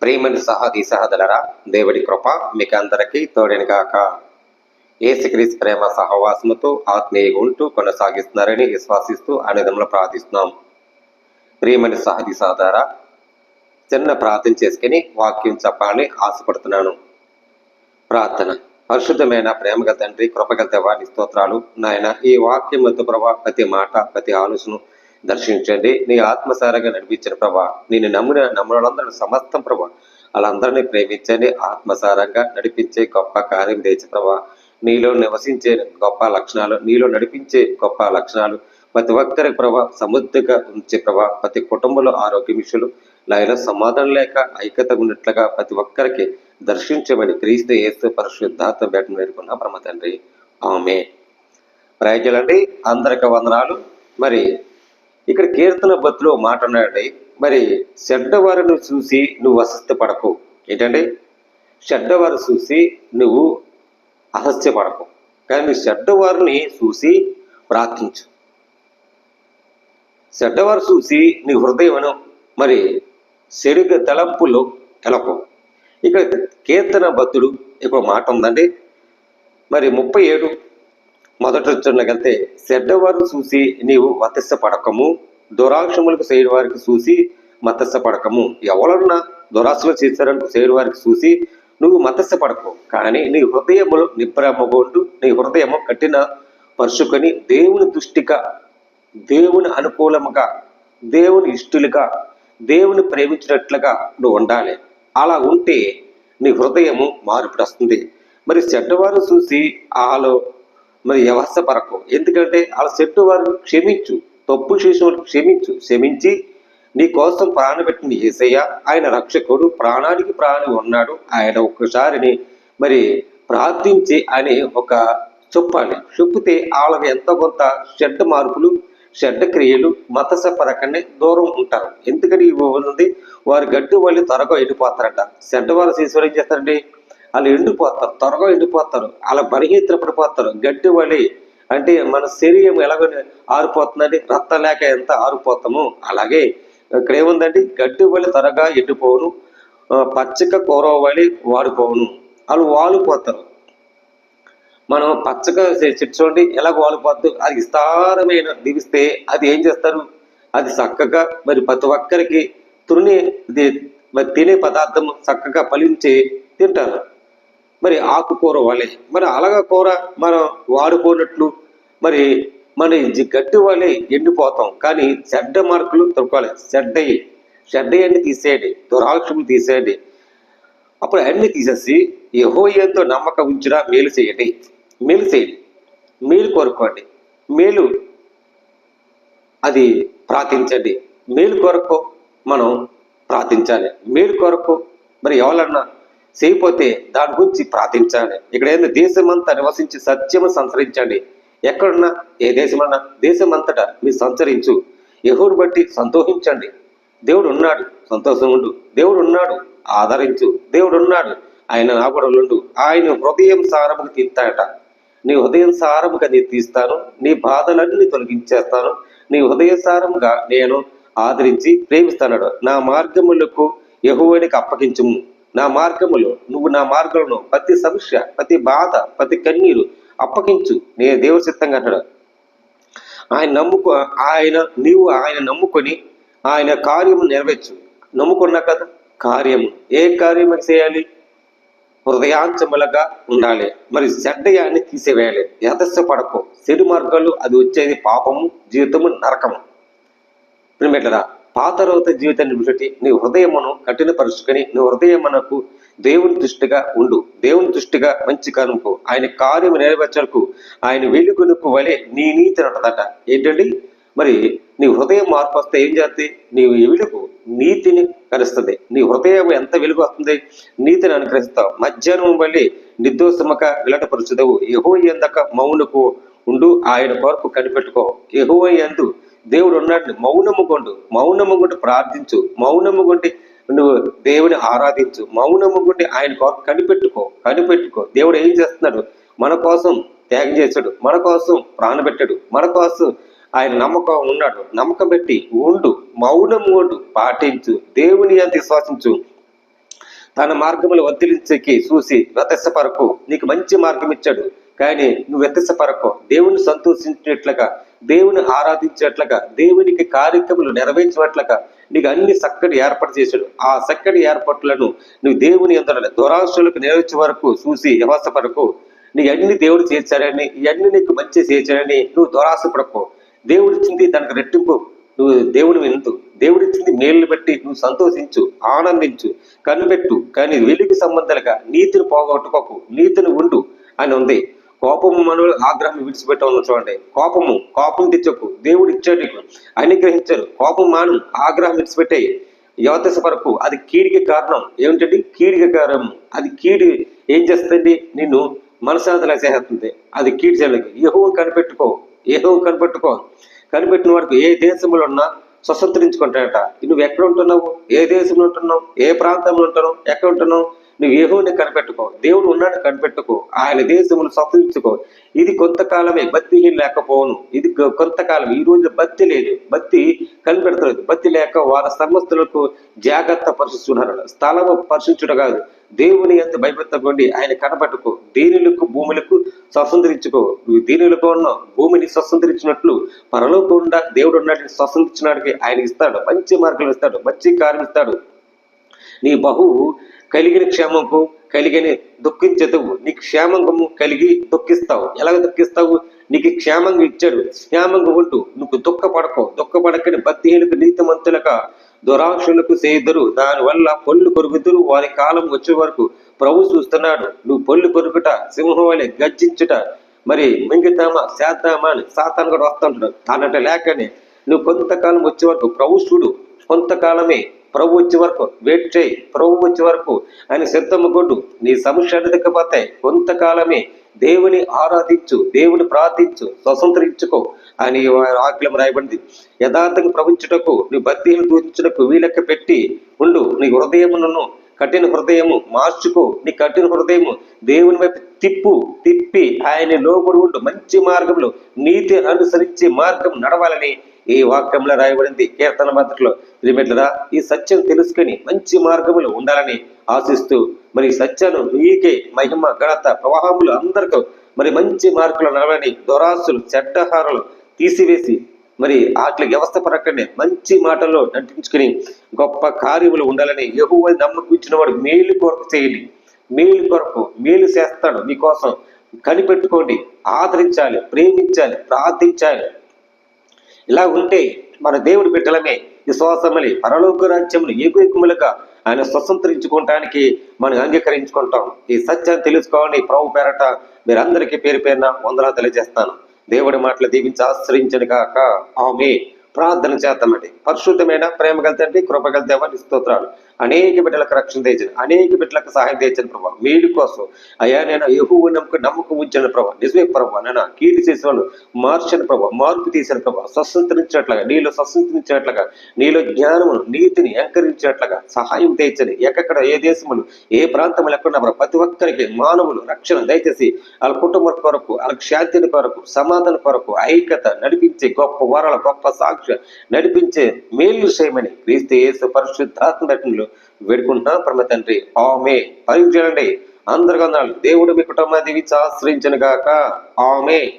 ప్రేమని సహదలరా, దేవుడి కృప మీకు అందరికీ తోడెనుగాక. యేసుక్రీస్తు ప్రేమ సహవాసముతో ఆత్మీయంగా ఉంటూ కొనసాగిస్తున్నారని విశ్వాసిస్తూ విధంలో ప్రార్థిస్తున్నాం. ప్రేమని సహదలరా, చిన్న ప్రార్థన చేసుకుని వాక్యం చెప్పాలని ఆశపడుతున్నాను. ప్రార్థన. పరిశుద్ధమైన ప్రేమగల తండ్రి, కృపగల దేవాని స్తోత్రాలు. నాయన, ఈ వాక్యంతో ప్రభా ప్రతి మాట ప్రతి ఆలోచన దర్శించండి. నీ ఆత్మసారంగా నడిపించిన ప్రభా, నేను నమ్ములందరూ సమస్తం ప్రభా వాళ్ళందరినీ ప్రేమించండి. ఆత్మసారంగా నడిపించే గొప్ప కార్యం తెచ్చి ప్రభా, నీలో నివసించే గొప్ప లక్షణాలు, నీలో నడిపించే గొప్ప లక్షణాలు ప్రతి ఒక్కరి ప్రభా సమృద్ధిగా ఉంచే ప్రభా, ప్రతి కుటుంబంలో ఆరోగ్య విషయాలు లైన సమాధానం లేక ఐక్యత ఉన్నట్లుగా ప్రతి ఒక్కరికి దర్శించమని క్రీస్తు యేసు పరిశుద్ధాత్మ బేటను వేడుకున్నా బ్రహ్మ తండ్రి, ఆమె. ప్రయోజనండి, అందరికి వందనాలు. మరి ఇక్కడ కీర్తన బతులో మాట ఉన్నాయండి. మరి చెడ్డవారిని చూసి నువ్వు అసహ్యపడకు. ఏంటంటే చెడ్డవారు చూసి నువ్వు అసహ్యపడకు, కానీ చెడ్డవారిని చూసి ప్రార్థించు. చెడ్డవారు చూసి నీ హృదయమును మరి చెడుగ తలంపులు ఎలకు. ఇక్కడ కీర్తన బద్దుడు ఇక్కడ మాట ఉందండి. మరి 37 మొదటి వచ్చినకెళ్తే, చెడ్డవారు చూసి నీవు మత్స్యపడకము, దురాక్షములకు చేయని వారికి చూసి మత్స్యపడకము. ఎవరన్నా దురాశలు చేశారని చేయని వారికి చూసి నువ్వు మత్స్యపడకు, కానీ నీ హృదయములు నిబ్రహ్మగొండు, నీ హృదయము కఠిన పరుచుకొని దేవుని దృష్టిగా, దేవుని అనుకూలముగా, దేవుని ఇష్టలుగా, దేవుని ప్రేమించినట్లుగా నువ్వు ఉండాలి. అలా ఉంటే నీ హృదయము మార్పుడు వస్తుంది. మరి చెడ్డవారు చూసి వాళ్ళు మరి వ్యవస్థపరకు. ఎందుకంటే వాళ్ళ చెట్టు వారిని క్షమించు, తప్పు చేసిన క్షమించు. క్షమించి నీ కోసం ప్రాణపెట్టిన యేసయ్య, ఆయన రక్షకుడు, ప్రాణానికి ప్రాణి ఉన్నాడు. ఆయన ఒక్కసారిని మరి ప్రార్థించి అని ఒక చెప్పాలి. చెప్తే వాళ్ళకి ఎంతో కొంత చెడ్డ మార్పులు, చెడ్డ క్రియలు, మతసపరకనే దూరం ఉంటారు. ఎందుకని ఉంది, వారి గడ్డి వాళ్ళు త్వరగా ఎండిపోతారట. చెడ్డవారు చేసేవారు ఏం చేస్తారండి, వాళ్ళు ఎండిపోతారు, త్వరగా ఎండిపోతారు, అలా బలహీనత పడిపోతారు. గడ్డి వలి అంటే మన శరీరం ఎలాగో ఆరిపోతుందండి, రక్తం లేక ఎంత ఆరిపోతామో అలాగే ఇక్కడ ఏముందండి, గడ్డి వలి త్వరగా ఎండిపోవును, పచ్చిక కూర వలి వాడిపోవును. వాళ్ళు వాలిపోతారు. మనం పచ్చగా చెట్టు చూడండి ఎలా వాలిపోద్దు, అది విస్తారమైన దివిస్తే అది ఏం చేస్తారు, అది చక్కగా మరి ప్రతి ఒక్కరికి మరి తినే పదార్థం చక్కగా ఫలించి తింటారు. మరి ఆకుకూర వాళ్ళే మరి అలాగా కూర మనం వాడుకోనట్లు మరి మన గట్టి వాళ్ళే ఎండిపోతాం. కానీ చెడ్డ మార్కులు తొక్కాలి. చెడ్డయ్యని తీసేయండి, దురాక్షములు తీసేయండి. అప్పుడు అన్ని తీసేసి యెహోవాయందు నమ్మకం ఉంచిన మేలు చేయండి. మేలు కోరుకోండి, మేలు అది ప్రార్థించండి. మేలు కొరకు మనం ప్రార్థించాలి. మేలు కొరకు మరి ఎవరన్నా చేయకపోతే దాని గురించి ప్రార్థించాలి. ఇక్కడ ఏంది, దేశమంతా నివసించి సత్యము సంచరించండి. ఎక్కడున్నా ఏ దేశమన్నా దేశమంతటా మీరు సంచరించు. యెహోవాను బట్టి సంతోషించండి. దేవుడు ఉన్నాడు, సంతోషం ఉండు. దేవుడు ఉన్నాడు, ఆదరించు. దేవుడు ఉన్నాడు, ఆయన నాగడలుండు. ఆయన హృదయం సారముగా తీస్తాడట. నీ హృదయం సారముగా నేను తీస్తాను, నీ బాధలన్నీ తొలగించేస్తాను, నీ హృదయ సారముగా నేను ఆదరించి ప్రేమిస్తాడు. నా మార్గములకు యెహోవానికి అప్పగించుము. నా మార్గములో నువ్వు నా మార్గంలో ప్రతి సమస్య, ప్రతి బాధ, ప్రతి కన్నీరు అప్పగించు. నేను దేవుడి సిద్ధంగా అంటాడు. నీవు ఆయన నమ్ముకొని ఆయన కార్యము నెరవేర్చు. నమ్ముకున్నా కదా కార్యము, ఏ కార్యము చేయాలి, హృదయాంచములుగా ఉండాలి. మరి చెడ్డయాన్ని తీసివేయాలి. యథస్యపడకు. చెడు మార్గాలు అది వచ్చేది పాపము, జీవితము, నరకము. ప్రియమిత్రులారా, పాత రోత జీవితాన్ని విడిచి నీ హృదయమును కఠినపరుచుకొని నీ హృదయమునకు దేవుని దృష్టిగా ఉండు. దేవుని దృష్టిగా మంచి కనుకు, ఆయన కార్యము నెరవేర్చకు, ఆయన వెలుగునుకు వలె నీ నీతిని ఉంటుందట. ఏంటండి, మరి నీ హృదయం మార్పు వస్తే ఏం చేస్తుంది, నీ వెలుగు నీతిని కలుస్తుంది. నీ హృదయం ఎంత వెలుగు వస్తుంది, నీతిని అనుకరిస్తావు. మధ్యాహ్నం వల్లి నిర్దోషముగా విలటపరుచుదవు. యెహోవా యందక మౌనకు ఉండు, ఆయన కొరకు కనిపెట్టుకో. యెహోవా యందు దేవుడు ఉన్నాడు, మౌనము కొండి ప్రార్థించు. మౌనము కొండి నువ్వు దేవుని ఆరాధించు. మౌనము కొండి ఆయన కొరకు కనిపెట్టుకో. దేవుడు ఏం చేస్తున్నాడు, మన కోసం త్యాగం చేశాడు, మన కోసం ప్రాణపెట్టాడు, మన కోసం ఆయన నమ్మకం ఉన్నాడు. నమ్మకం పెట్టి ఉండు, మౌనము ఉండు, పాటించు, దేవుని అంత విశ్వాసించు. తన మార్గములు వర్ధిలించకి చూసి వ్యత్యాసపరకు నీకు మంచి మార్గం ఇచ్చాడు, కానీ నువ్వు వ్యత్యాసపరకు దేవుని సంతోషించేట్లుగా, దేవుని ఆరాధించేట్లుగా, దేవునికి కార్యక్రమాలు నెరవేర్చేట్లుగా నీకు అన్ని చక్కటి ఏర్పాటు చేశాడు. ఆ చక్కటి ఏర్పాట్లను నువ్వు దేవుని యందు దురాశలకు నెరవేర్చే వరకు చూసి వ్యవస్థపరకు నీకు అన్ని దేవుడు చేశాడని, ఇవన్నీ నీకు మంచి చేశాడని నువ్వు దురాశపడకు. దేవుడిచ్చింది దానికి రెట్టింపు, నువ్వు దేవుని విందు, దేవుడిచ్చింది మేలుని బట్టి నువ్వు సంతోషించు, ఆనందించు, కనిపెట్టు. కానీ వెలికి సంబంధాలుగా నీతిని పోగొట్టుకోకు, నీతిని ఉండు అని ఉంది. కోపము మనలో ఆగ్రహం విడిచిపెట్టవలను చూడండి. కోపం తెచ్చకు, దేవుడు ఇచ్చాడు నీకు, అనుగ్రహించారు. కోపం మాను, ఆగ్రహం విడిచిపెట్టాయి, యువతసపరకు. అది కీడికి కారణం. ఏమిటండి కీడికి కారణం? అది కీడి ఏం చేస్తుంది? నిన్ను మనశాంతలా చేస్తుంది. అది కీడి చేయడానికి యెహోవాను కనిపెట్టుకో. కనిపెట్టిన వరకు ఏ దేశంలో ఉన్నా స్వతంత్రించుకుంటాడట. నువ్వు ఎక్కడ ఉంటున్నావు, ఏ దేశంలో ఉంటున్నావు, ఏ ప్రాంతంలో ఉంటున్నావు, ఎక్కడ ఉంటున్నావు, నువ్వు యెహోవాని కనిపెట్టుకో. దేవుడు ఉన్నాడు కనిపెట్టుకో. ఆయన దేశములు స్వతంత్రించుకో. ఇది కొంతకాలమే, భక్తిహీన లేకపోవును. ఇది కొంతకాలం. ఈ రోజు భక్తి లేదు, భక్తి కనిపెడతలేదు. భక్తి లేక వారి సమస్తలకు జాగ్రత్త పరిశీలిస్తున్నారు. స్థలము పరిశీలించుట కాదు, దేవుని ఎంత భయపెట్టకండి, ఆయన కనపట్టుకో. దీనులకు భూములకు స్వతంత్రించుకో. నువ్వు దీనులకు ఉన్న భూమిని స్వతంత్రించినట్లు పరలోకుండా దేవుడు ఉన్నట్టు స్వతంత్రించినాడికి ఆయన ఇస్తాడు, మంచి మార్గం ఇస్తాడు, మంచి కార్యం ఇస్తాడు. నీ బహు కలిగిన క్షేమంకు కలిగిన దుఃఖించదువు. నీకు క్షేమంగము కలిగి దుఃఖిస్తావు. ఎలాగ దుఃఖిస్తావు? నీకు క్షేమంగా ఇచ్చాడు, క్షేమంగా ఉంటూ నువ్వు దుఃఖపడకని భక్తిహీనులకు నీతిమంతులక దురాక్షులకు చేయుదురు. దానివల్ల పళ్ళు కొరుకుదురు. వారి కాలం వచ్చే వరకు ప్రభు చూస్తున్నాడు. నువ్వు పళ్ళు కొరుకుట, సింహం వలె గర్జించుట, మరి మింగితామా చేద్దామా అని సాతాను కూడా వస్తుంటాడు. అన్నట్టు లేకనే నువ్వు కొంతకాలం వచ్చే వరకు ప్రభు చూడు. కొంతకాలమే, ప్రభు వచ్చే వరకు వెయిట్ చేయి. ప్రభు వచ్చే వరకు ఆయన సిద్ధము కొట్టు. నీ సమస్యలు దిక్కపోతాయి. కొంతకాలమే దేవుని ఆరాధించు, దేవుని ప్రార్థించు, స్వతంత్రించుకో అని ఆజ్ఞలు రాయబడింది. యథార్థంగా ప్రవచించుటకు, నీ భక్తిని దూషించుటకు వీలెక్క పెట్టి ఉండు. నీ హృదయమును కఠిన హృదయము మార్చుకో. నీ కఠిన హృదయము దేవుని వైపు తిప్పి ఆయన లోబడి ఉండు. మంచి మార్గంలో నీతి అనుసరించి మార్గం నడవాలని ఈ వాక్యంలో రాయబడింది. కీర్తన పత్రికలో. ప్రియమిత్రులారా, ఈ సత్యం తెలుసుకుని మంచి మార్గములు ఉండాలని ఆశిస్తూ, మరి సత్యాన్ని నీకే మహిమ ఘనత ప్రవాహములు అందరికీ మరి మంచి మార్గంలో నడవాలని దురాశలు చెడ్డహారాలు తీసివేసి మరి వాటి వ్యవస్థ పరకండి మంచి మాటల్లో నటించుకుని గొప్ప కార్యములు ఉండాలని యెహోవా నమ్మకించిన వాడు మేలు కొరకు చేయండి. మేలు కొరకు మేలు చేస్తాడు మీకోసం. కనిపెట్టుకోండి, ఆదరించాలి, ప్రేమించాలి, ప్రార్థించాలి. ఇలా ఉంటే మన దేవుడి బిడ్డలమే విశ్వాసమని పరలోక రాజ్యములు ఏకుములుగా ఆయన స్వతంత్రించుకోవటానికి మనం అంగీకరించుకుంటాం. ఈ సత్యాన్ని తెలుసుకోవాలని ప్రభు పేరట మీరందరికీ పేరు పేరున వందనాలు తెలియజేస్తాను. దేవుడి మాటలు దీవించి ఆశ్రయించను కాక. ఆమేన్. ప్రార్థన చేద్దామండి. పరిశుద్ధమైన ప్రేమ కలితండి, కృప కలితేమని స్తోత్రాలు. అనేక బిడ్డలకు రక్షణ తెచ్చండి, అనేక బిడ్డలకు సహాయం తెచ్చండి ప్రభావ. మేలు కోసం అయ్యా నేను యెహోవా నమ్మకం ఉంచాను ప్రభావ. నిజమే ప్రభావ, నేను కీడు చేసిన వాళ్ళు మార్చని ప్రభావ, మార్పు తీసిన ప్రభావ. స్వతంత్రించినట్లుగా, నీలో స్వతంత్రించినట్లుగా, నీలో జ్ఞానమును నీతిని అంకరించినట్లుగా సహాయం తెచ్చని. ఎక్కడ ఏ దేశములు ఏ ప్రాంతములు ఎక్కడ ప్రతి ఒక్కరికి మానవులు రక్షణ దయచేసి వాళ్ళ కుటుంబం కొరకు, వాళ్ళ శాంతిని కొరకు, సమాధానం కొరకు, ఐక్యత నడిపించే గొప్ప వరాల గొప్ప సాక్షి నడిపించే మేలు చేయమని క్రీస్తు యేసు పరిశుద్ధాత్మ రచనలు వేడుకుంటున్నా పరమ తండ్రి. ఆమేన్. పరిచయండి. అందరికీ వందనాలు. దేవుడు మీ కుటుంబాన్ని దీవించి ఆశ్రయించును గాక. ఆమేన్.